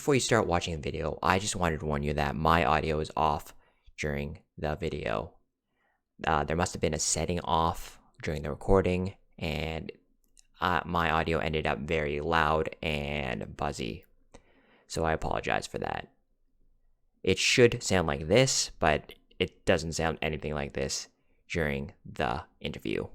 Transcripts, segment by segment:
before you start watching the video, I just wanted to warn you that my audio is off during the video. There must have been a setting off during the recording, and my audio ended up very loud and buzzy. So I apologize for that. It should sound like this, but it doesn't sound anything like this during the interview.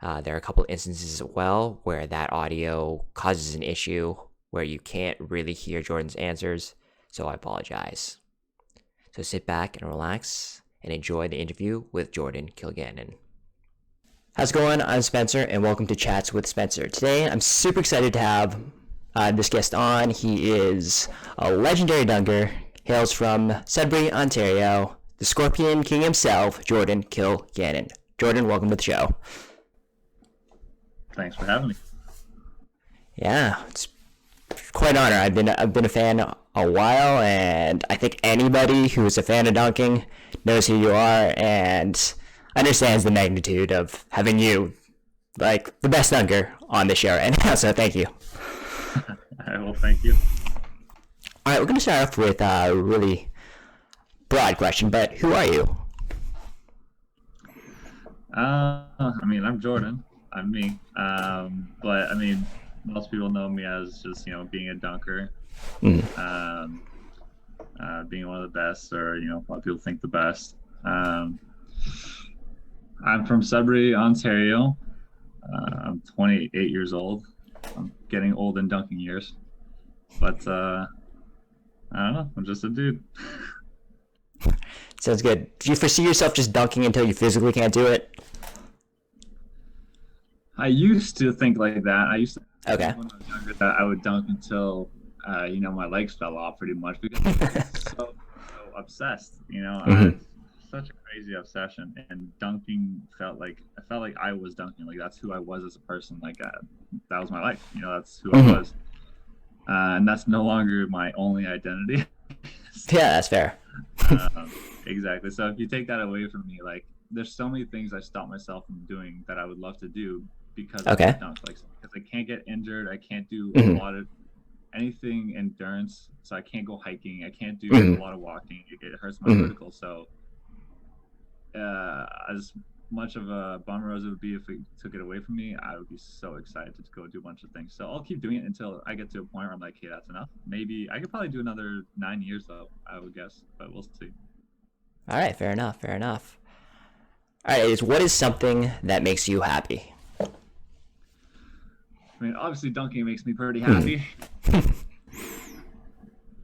There are a couple instances as well where that audio causes an issue where you can't really hear Jordan's answers, so I apologize. So sit back and relax and enjoy the interview with Jordan Kilganon. How's it going? I'm Spencer, and welcome to Chats with Spencer. Today, I'm super excited to have this guest on. He is a legendary dunker, hails from Sudbury, Ontario, the Scorpion King himself, Jordan Kilganon. Jordan, welcome to the show. Thanks for having me. Yeah, it's quite an honor. I've been a fan a while, and I think anybody who is a fan of dunking knows who you are and understands the magnitude of having you, like, the best dunker on the show right now. So thank you. Well, thank you. All right, we're going to start off with a really broad question, but who are you? I'm Jordan. I'm me. But most people know me as just, being a dunker, being one of the best, or, a lot of people think the best. I'm from Sudbury, Ontario. I'm 28 years old. I'm getting old in dunking years, but I don't know. I'm just a dude. Sounds good. Do you foresee yourself just dunking until you physically can't do it? I used to think like that. I used to Okay. think when I was younger that I would dunk until, my legs fell off pretty much because I was so obsessed. I had such a crazy obsession, and dunking I felt like I was dunking. Like that's who I was as a person. Like that was my life. That's who I was. And that's no longer my only identity. Yeah, that's fair. Exactly. So if you take that away from me, like there's so many things I stop myself from doing that I would love to do because I dunk. Like because I can't get injured, I can't do a lot of anything endurance. So I can't go hiking. I can't do a lot of walking. It hurts my vertical. So as much of a bummer as it would be if it took it away from me, I would be so excited to go do a bunch of things. So I'll keep doing it until I get to a point where I'm like, hey, that's enough. Maybe I could probably do another 9 years though, I would guess, but we'll see. All right, fair enough. All right, what is something that makes you happy? Obviously dunking makes me pretty happy.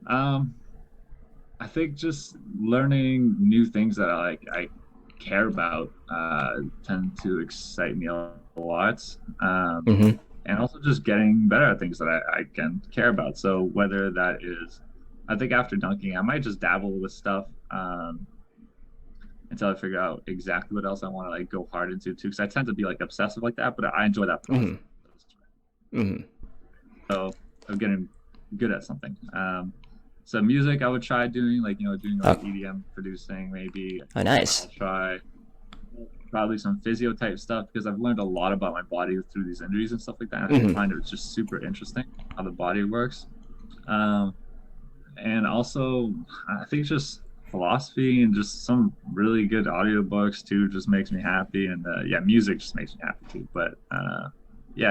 I think just learning new things that I care about tend to excite me a lot. And also just getting better at things that I can care about. So whether that is, I think after dunking, I might just dabble with stuff until I figure out exactly what else I want to go hard into too. Because I tend to be obsessive like that, but I enjoy that process. So I'm getting good at something. So music, I would try doing doing EDM producing maybe. Oh, nice. I'll try probably some physio type stuff because I've learned a lot about my body through these injuries and stuff like that. I find it just super interesting how the body works. And also I think just philosophy and just some really good audiobooks too just makes me happy. And music just makes me happy too. But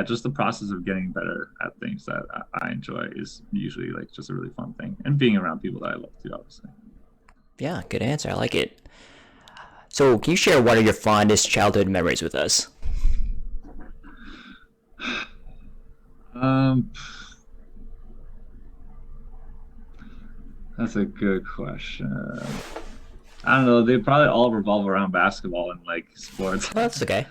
just the process of getting better at things that I enjoy is usually just a really fun thing, and being around people that I love too, obviously. Yeah, good answer. I like it. So can you share one of your fondest childhood memories with us? That's a good question. I don't know. They probably all revolve around basketball and sports. Oh, that's okay.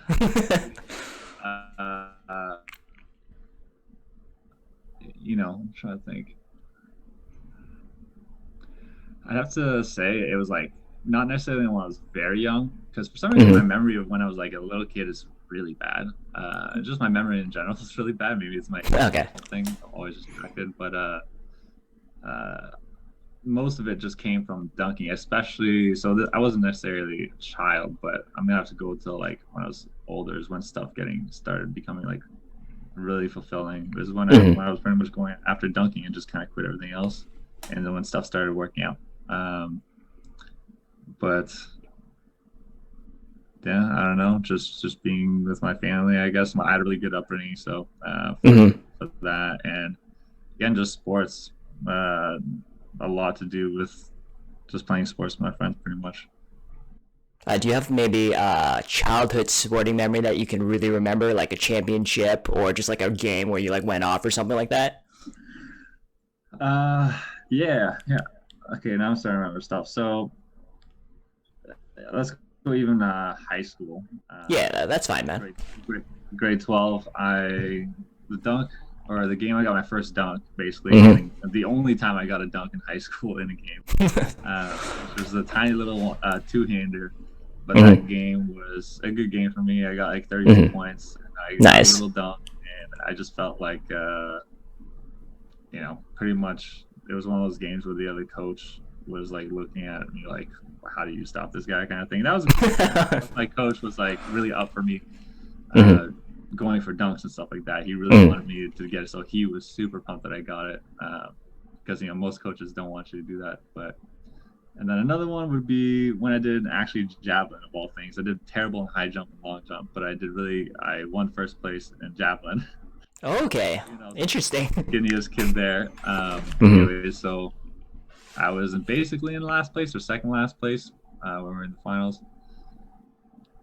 I'm trying to think. I'd have to say it was not necessarily when I was very young, because for some reason my memory of when I was a little kid is really bad. Just my memory in general is really bad. Maybe it's my thing. I'm always distracted, but most of it just came from dunking, especially. So I wasn't necessarily a child, but I'm gonna have to go till when I was older is when stuff started becoming really fulfilling. This is when I was pretty much going after dunking and just kind of quit everything else. and then when stuff started working out. But yeah, I don't know, just being with my family, I guess. I had a really good upbringing, so for that, and again, just sports, a lot to do with just playing sports with my friends, pretty much. Do you have maybe a childhood sporting memory that you can really remember, like a championship or just like a game where you like went off or something like that? Yeah, yeah. Okay, now I'm starting to remember stuff. So let's go even high school. Yeah, that's fine, man. Grade 12, the dunk or the game I got my first dunk, basically. The only time I got a dunk in high school in a game. Which was a tiny little two-hander. But that game was a good game for me. I got like 32 points. And I got a little dunk, and I just felt like, pretty much it was one of those games where the other coach was like looking at me like, how do you stop this guy, kind of thing. That was my coach was like really up for me going for dunks and stuff like that. He really wanted me to get it, so he was super pumped that I got it, because most coaches don't want you to do that. And then another one would be when I did actually javelin, of all things. I did terrible in high jump and long jump, but I won first place in javelin. Okay, interesting. Skinniest kid there. Anyways, so I was basically in last place or second last place when we were in the finals.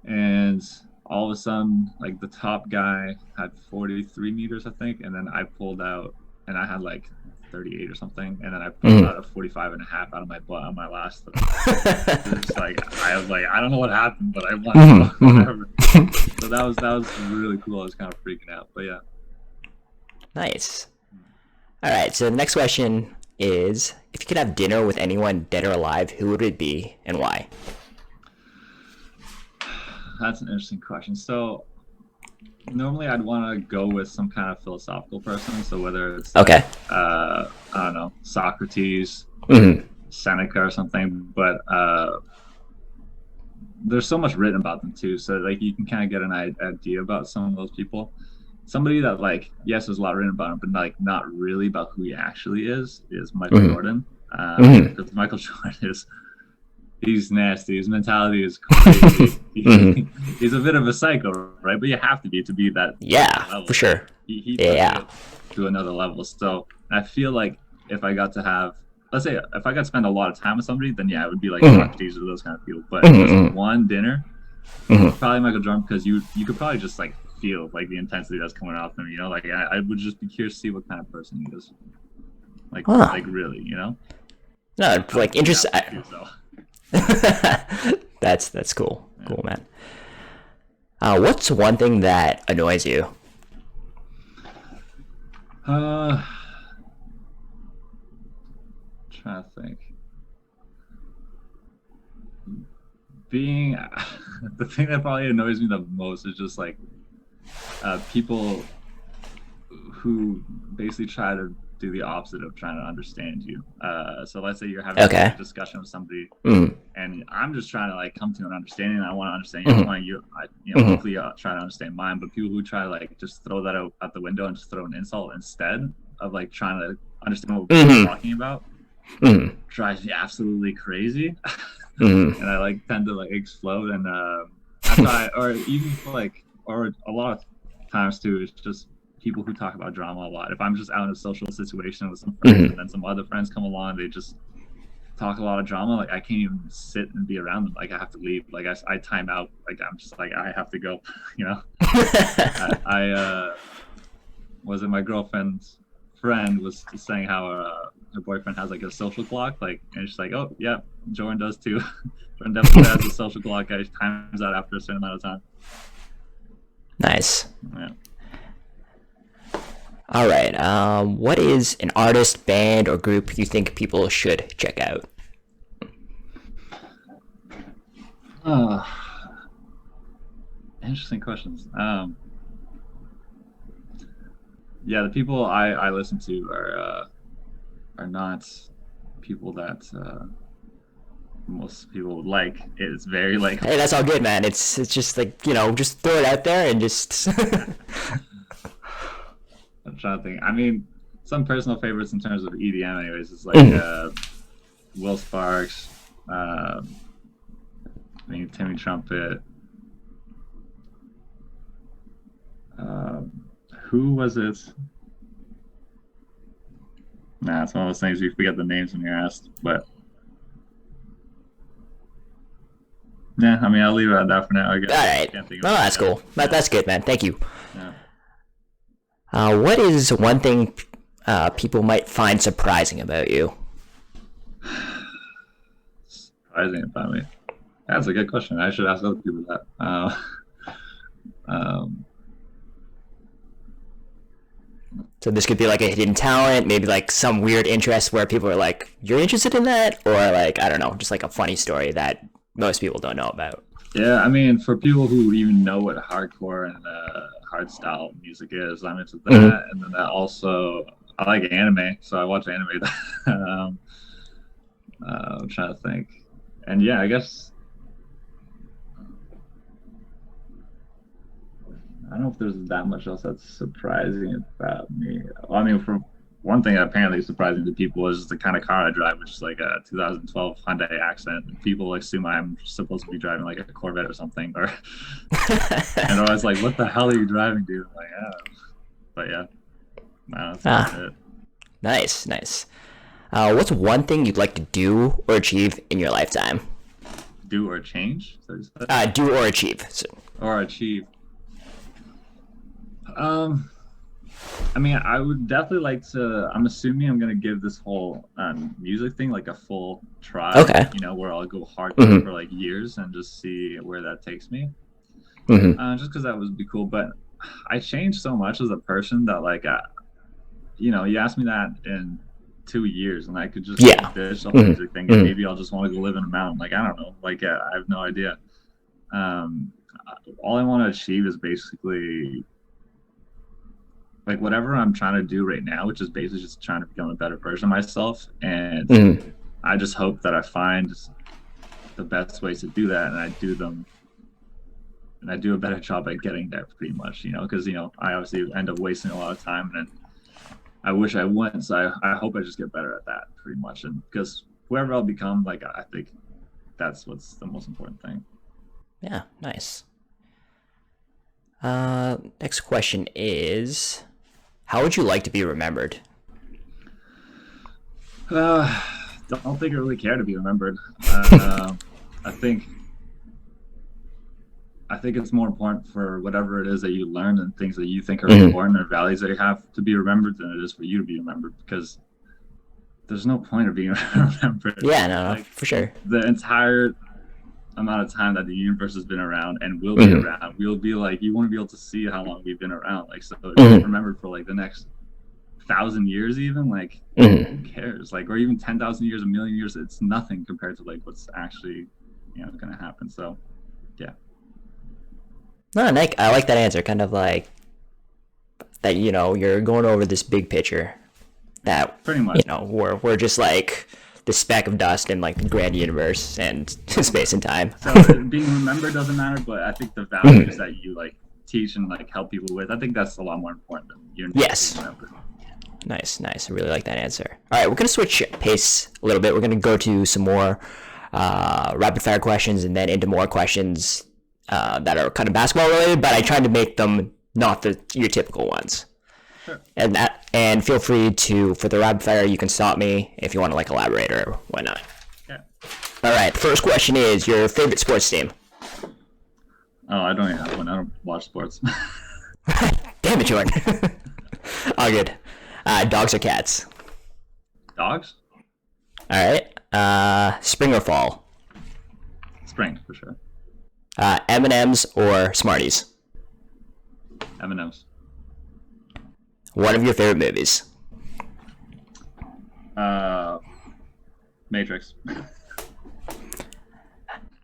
And all of a sudden, like the top guy had 43 meters, I think, and then I pulled out, and I had like 38 or something, and then I pulled out a 45 and a half out of my butt on my last. It's like I was like, I don't know what happened, but I won. Whatever. So that was really cool. I was kind of freaking out, but yeah. Nice. All right, so the next question is, if you could have dinner with anyone dead or alive, who would it be and why? That's an interesting question. So normally I'd want to go with some kind of philosophical person. So whether it's I don't know, Socrates, Seneca or something, but there's so much written about them too. So like you can kind of get an idea about some of those people. Somebody that like, yes, there's a lot written about him, but like not really about who he actually is Michael Jordan. Because Michael Jordan he's nasty. His mentality is crazy. He's a bit of a psycho, right? But you have to be that. Yeah, for sure. He took it to another level. So I feel like if I got to have, let's say, if I got to spend a lot of time with somebody, then yeah, it would be like Socrates or those kind of people. But just one dinner, probably Michael Jordan, because you could probably just like feel like the intensity that's coming off him. Like I would just be curious to see what kind of person he is. Like really, No, like interesting. That's cool. Yeah. Cool, man. What's one thing that annoys you? Trying to think. The thing that probably annoys me the most is just like people who basically try to do the opposite of trying to understand you. So let's say you're having a discussion with somebody, and I'm just trying to like come to an understanding. And I want to understand your point. Hopefully try to understand mine. But people who try to like just throw that out the window and just throw an insult instead of like trying to understand what we're talking about, drives me absolutely crazy. And I like tend to like explode. And or a lot of times too, it's just people who talk about drama a lot. If I'm just out in a social situation with some friends and then some other friends come along, they just talk a lot of drama. Like I can't even sit and be around them. Like I have to leave. Like I time out. Like I'm just like I have to go. I was it my girlfriend's friend was saying how her boyfriend has like a social clock. Like and she's like, oh yeah, Jordan does too. Jordan definitely has a social clock. He times out after a certain amount of time. Nice. Yeah. All right. What is an artist, band, or group you think people should check out? Interesting questions. Yeah, the people I listen to are not people that most people would like. It's very like. Hey, that's all good, man. It's just like just throw it out there and just. I'm trying to think. I mean, some personal favorites in terms of EDM. Anyways, it's like Will Sparks, I mean Timmy Trumpet. Who was it? Nah, it's one of those things you forget the names when you're asked. But yeah, I mean, I'll leave it at that for now. I guess. All right. No, that's cool. That's good, man. Thank you. Yeah. What is one thing people might find surprising about you? Surprising about me? That's a good question. I should ask other people that. So this could be like a hidden talent, maybe like some weird interest where people are like, "You're interested in that," or like I don't know, just like a funny story that most people don't know about. Yeah, I mean, for people who even know what hardcore and hardstyle music is, I'm into that, and then that also I like anime, so I watch anime. I'm trying to think, and yeah, I guess I don't know if there's that much else that's surprising about me. Well, I mean, for one thing, apparently surprising to people is the kind of car I drive, which is like a 2012 Hyundai Accent. People assume I'm supposed to be driving like a Corvette or something, or and I was like, "What the hell are you driving, dude?" I'm like, yeah, but yeah, no, that's it. Nice. What's one thing you'd like to do or achieve in your lifetime? Do or change? Do or achieve. So. Or achieve. I mean, I would definitely like to. I'm assuming I'm gonna give this whole music thing like a full try. Okay. You know, where I'll go hardcore for like years and just see where that takes me. Just because that would be cool. But I changed so much as a person that like, you know, you asked me that in 2 years, and I could just ditch the whole music thing, and maybe I'll just want to go live in a mountain. Like I don't know. Like I have no idea. All I want to achieve is basically. Like whatever I'm trying to do right now, which is basically just trying to become a better version of myself. And I just hope that I find the best ways to do that, and I do them. And I do a better job at getting there pretty much, you know, because, you know, I obviously end up wasting a lot of time, and I wish I wouldn't. So I hope I just get better at that pretty much. And because whoever I'll become, like, I think that's what's the most important thing. Yeah, nice. Next question is, how would you like to be remembered? Don't think I really care to be remembered. I think it's more important for whatever it is that you learn and things that you think are important or values that you have to be remembered than it is for you to be remembered, because there's no point of being remembered. Yeah, no, like, for sure. The entire amount of time that the universe has been around and will be around, we'll be like, you want to be able to see how long we've been around. Like, so if you're remembered for like the next 1,000 years, even like, who cares? Like, or even 10,000 years, a million years, it's nothing compared to like what's actually, you know, going to happen. So, yeah. No, Nick, I like that answer. Kind of like that, you know, you're going over this big picture that, pretty much, you know, we're just like the speck of dust in like the grand universe and space and time. So being remembered doesn't matter, but I think the values that you like teach and like help people with, I think that's a lot more important than your being remembered. Nice. I really like that answer. All right, we're gonna switch pace a little bit. We're gonna go to some more rapid fire questions and then into more questions that are kind of basketball related, but I tried to make them not your typical ones. Sure. And feel free to, for the rapid fire, you can stop me if you want to like elaborate or whatnot. Yeah. All right. First question is your favorite sports team. Oh, I don't even have one. I don't watch sports. Damn it, Jordan. All good. Dogs or cats? Dogs. All right. Spring or fall? Spring for sure. M&Ms or Smarties? M&Ms. One of your favorite movies? Matrix.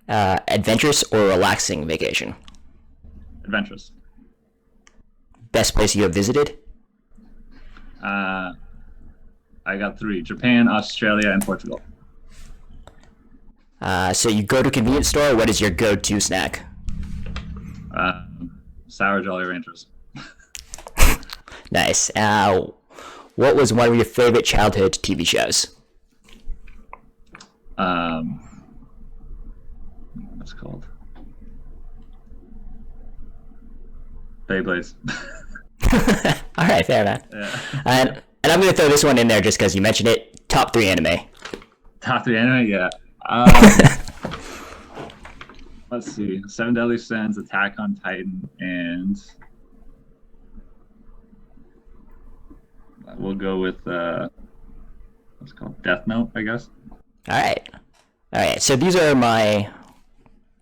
Adventurous or relaxing vacation? Adventurous. Best place you have visited? I got 3: Japan, Australia, and Portugal. So you go to a convenience store. What is your go-to snack? Sour Jolly Ranchers. Nice. what was one of your favorite childhood TV shows? What's it called? Beyblades. All right, fair enough. Yeah. And I'm gonna throw this one in there just because you mentioned it. Top 3 anime. Top 3 anime, yeah. Let's see. Seven Deadly Sins, Attack on Titan, and we'll go with what's it called? Death Note, I guess. All right. So these are my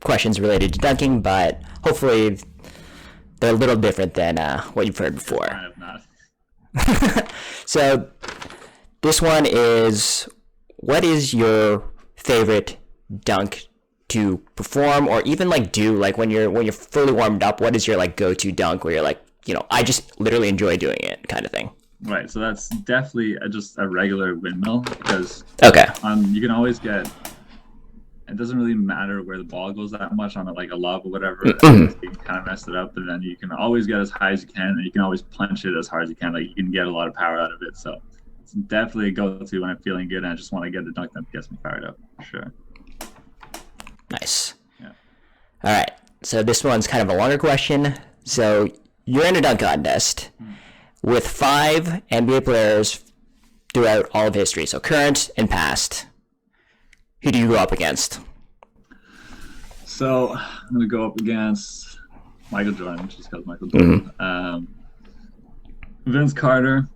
questions related to dunking, but hopefully they're a little different than what you've heard before. Kind of not. So this one is, what is your favorite dunk to perform, or even like do, like when you're fully warmed up? What is your like go-to dunk where you're like, I just literally enjoy doing it kind of thing? Right, so that's definitely just a regular windmill, because Okay. You can always get. It doesn't really matter where the ball goes that much on like a lob or whatever. You can kind of mess it up, but then you can always get as high as you can, and you can always punch it as hard as you can. Like you can get a lot of power out of it. So it's definitely a go-to when I'm feeling good and I just want to get a dunk that gets me fired up. For sure. Nice. Yeah. All right. So this one's kind of a longer question. So you're in a dunk contest with 5 NBA players throughout all of history, so current and past. Who do you go up against? So I'm gonna go up against Michael Jordan, just because Michael Jordan. Vince Carter,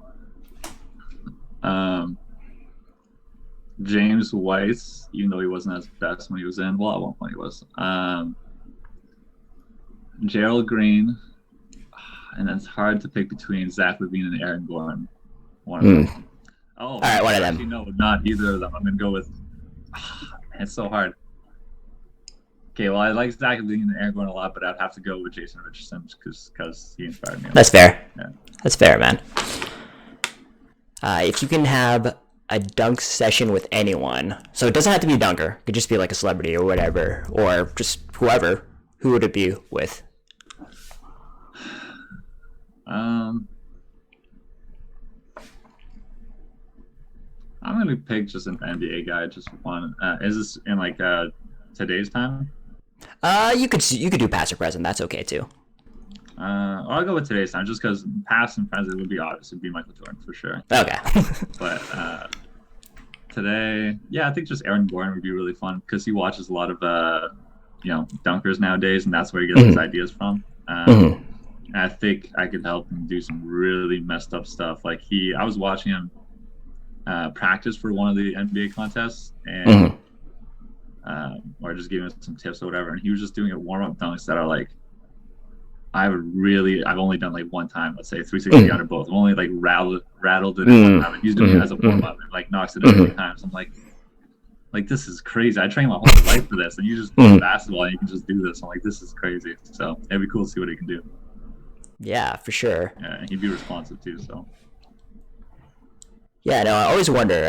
James White, even though he wasn't as best when he was in. Well, at one point he was. Gerald Green, and it's hard to pick between Zach LaVine and Aaron Gordon. One of them. Oh, all right, one of them. Actually, no, not either of them. I'm gonna go with. It's so hard. Okay, well, I like Zach LaVine and Aaron Gordon a lot, but I'd have to go with Jason Richardson because he inspired me. That's fair. Yeah. That's fair, man. If you can have a dunk session with anyone, so it doesn't have to be a dunker, it could just be like a celebrity or whatever, or just whoever, who would it be with? I'm gonna pick just an NBA guy, just one. Is this in like today's time? You could do past or present. That's okay too. I'll go with today's time, just because past and present would be obvious. It'd be Michael Jordan for sure. Okay. But today, yeah, I think just Aaron Gordon would be really fun because he watches a lot of dunkers nowadays, and that's where he gets his ideas from. And I think I could help him do some really messed up stuff. Like I was watching him practice for one of the NBA contests, and or just giving him some tips or whatever, and he was just doing warm-up dunks that are like, I've only done like one time, let's say 360 under both. I've only like rattled it one time, and he's doing it as a warm-up and like knocks it out 3 times. I'm like this is crazy. I trained my whole life for this, and you just play basketball and you can just do this. I'm like, this is crazy. So it'd be cool to see what he can do. Yeah, for sure. Yeah, and he'd be responsive too. So. Yeah, no, I always wonder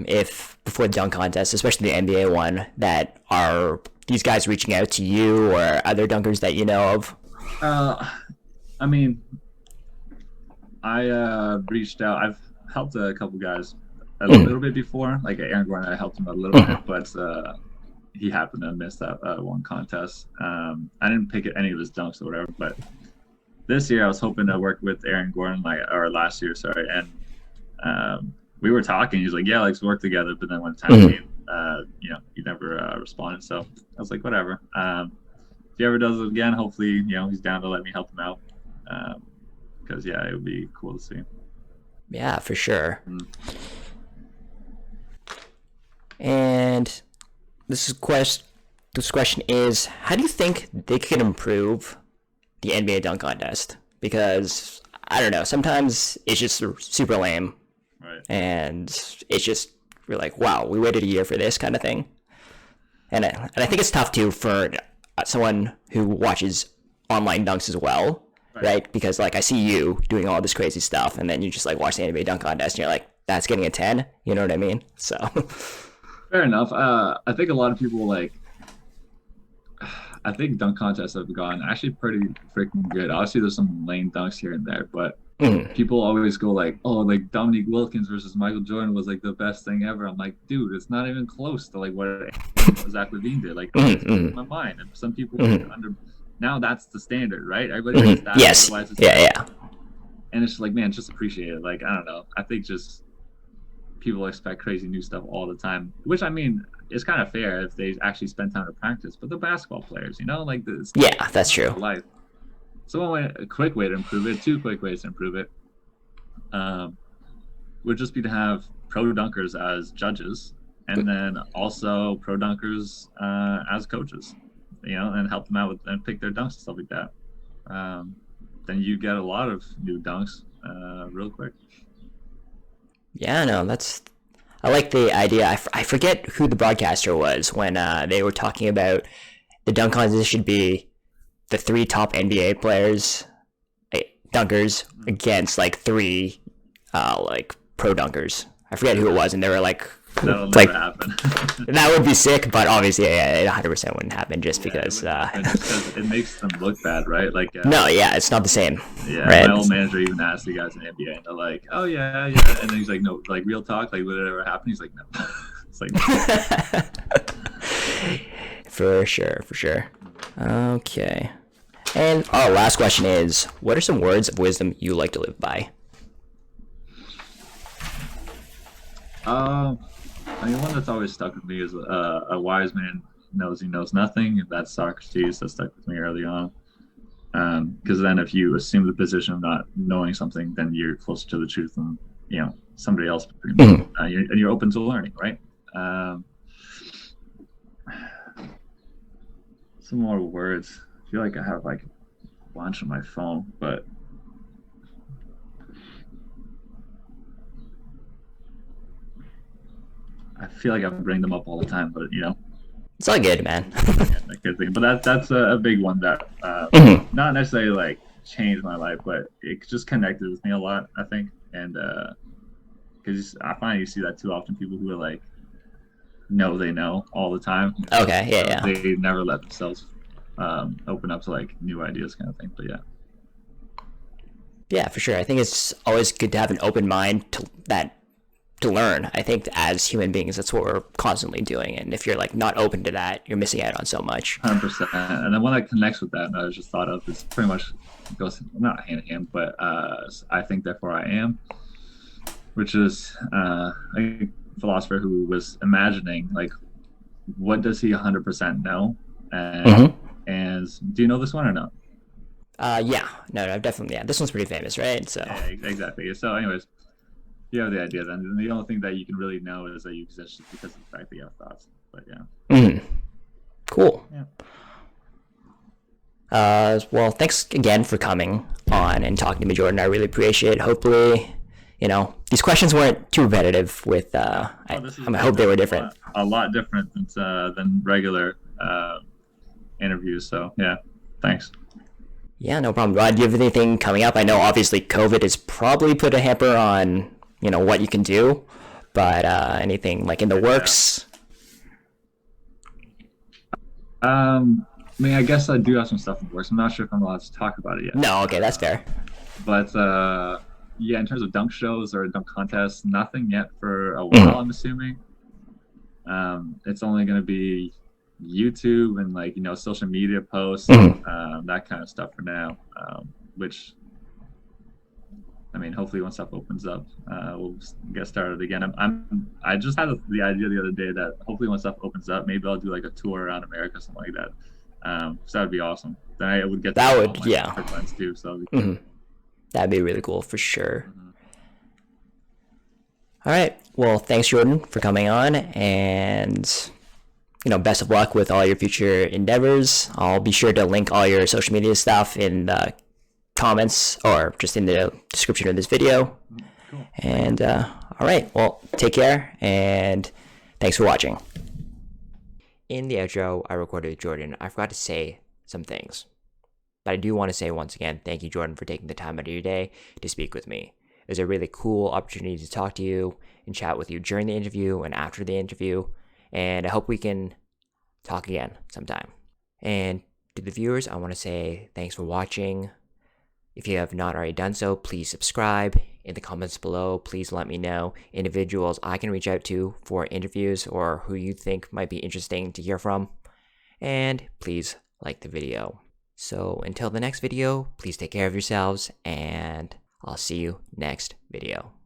if before the dunk contest, especially the NBA one, that are these guys reaching out to you or other dunkers that you know of? I mean, I reached out. I've helped a couple guys a little bit before, like Aaron Gordon. I helped him a little bit, but he happened to miss that one contest. I didn't pick any of his dunks or whatever, but this year I was hoping to work with Aaron Gordon, or last year, sorry, and we were talking. He's like, "Yeah, let's work together." But then when time came, he never responded. So I was like, "Whatever." If he ever does it again, hopefully, he's down to let me help him out. Because it would be cool to see. Yeah, for sure. And this question is, how do you think they could improve the NBA dunk contest? Because I don't know, sometimes it's just super lame. Right. And it's just, we're like, wow, we waited a year for this kind of thing. And I think it's tough too for someone who watches online dunks as well, right? Because like I see you doing all this crazy stuff, and then you just like watch the NBA dunk contest, and you're like, that's getting a 10. You know what I mean? So fair enough. I think a lot of people I think dunk contests have gone actually pretty freaking good. Obviously, there's some lame dunks here and there, but People always go like, "Oh, like Dominique Wilkins versus Michael Jordan was like the best thing ever." I'm like, dude, it's not even close to like what Zach Levine did. Like, it's my mind. And some people under now that's the standard, right? Everybody thinks that. Yes. Otherwise, it's Yeah. and it's just like, man, just appreciate it. Like, I don't know. I think just people expect crazy new stuff all the time, which I mean, it's kind of fair if they actually spend time to practice. But they're basketball players, you know, like this. Yeah, that's true. Life. So a quick way to improve it, two quick ways to improve it, would just be to have pro dunkers as judges, and then also pro dunkers as coaches, you know, and help them out with and pick their dunks and stuff like that. Then you get a lot of new dunks real quick. Yeah, no, I like the idea. I forget who the broadcaster was when they were talking about the dunk contest should be the 3 top NBA players, dunkers, against like 3 like pro dunkers. I forget who it was, and they were like, that'll never happen. That would be sick, but obviously, it 100% wouldn't happen just because. It makes them look bad, right? Like no, yeah, it's not the same. Yeah, right? My old manager even asked the guys in the NBA, and they're like, "Oh yeah," and then he's like, "No, like real talk, like would it ever happen?" He's like, "No." It's like, for sure. Okay. And our last question is, what are some words of wisdom you like to live by? I mean, one that's always stuck with me is a wise man knows he knows nothing. That's Socrates. That stuck with me early on. Because then if you assume the position of not knowing something, then you're closer to the truth than, you know, somebody else. And you're open to learning, right? Some more words. I feel like I have like a bunch on my phone, but I feel like I bring them up all the time, but you know. It's all good, man. But that's a big one that not necessarily like changed my life, but it just connected with me a lot, I think. And because I find you see that too often, people who are like, know they know all the time. Okay, yeah. They never let themselves open up to like new ideas, kind of thing. But yeah. Yeah, for sure. I think it's always good to have an open mind to learn. I think as human beings, that's what we're constantly doing. And if you're like not open to that, you're missing out on so much. 100%. And then one that connects with that, and I just thought of, is pretty much goes not hand in hand, but I think therefore I am, which is a philosopher who was imagining like, what does he 100% know? And do you know this one or not? Yeah, no, definitely. Yeah, this one's pretty famous, right? So yeah, exactly. So, anyways, you have the idea then. And the only thing that you can really know is that you exist just because of the fact that you have thoughts. But yeah. Cool. Yeah. Well, thanks again for coming on and talking to me, Jordan. I really appreciate it. Hopefully, you know, these questions weren't too repetitive with, I hope they were different. A lot different than regular interviews. So, yeah, thanks. Yeah, no problem. Do you have anything coming up? I know obviously COVID has probably put a hamper on, you know, what you can do, but anything like in the works? I mean, I guess I do have some stuff in the works. I'm not sure if I'm allowed to talk about it yet. No, okay, that's fair. But yeah, in terms of dunk shows or dunk contests, nothing yet for a while, I'm assuming. It's only going to be YouTube and like, you know, social media posts, that kind of stuff for now, which I mean, hopefully once stuff opens up, we'll get started again. I just had the idea the other day that hopefully when stuff opens up, maybe I'll do like a tour around America, something like that. So that would be awesome. Then I would get friends too. So that'd be really cool for sure. All right. Well, thanks, Jordan, for coming on, and you know, best of luck with all your future endeavors. I'll be sure to link all your social media stuff in the comments or just in the description of this video. Cool. And all right, well, take care, and thanks for watching. In the outro I recorded with Jordan, I forgot to say some things. But I do want to say once again, thank you, Jordan, for taking the time out of your day to speak with me. It was a really cool opportunity to talk to you and chat with you during the interview and after the interview. And I hope we can talk again sometime. And to the viewers, I want to say thanks for watching. If you have not already done so, please subscribe. In the comments below, please let me know individuals I can reach out to for interviews or who you think might be interesting to hear from. And please like the video. So until the next video, please take care of yourselves, and I'll see you next video.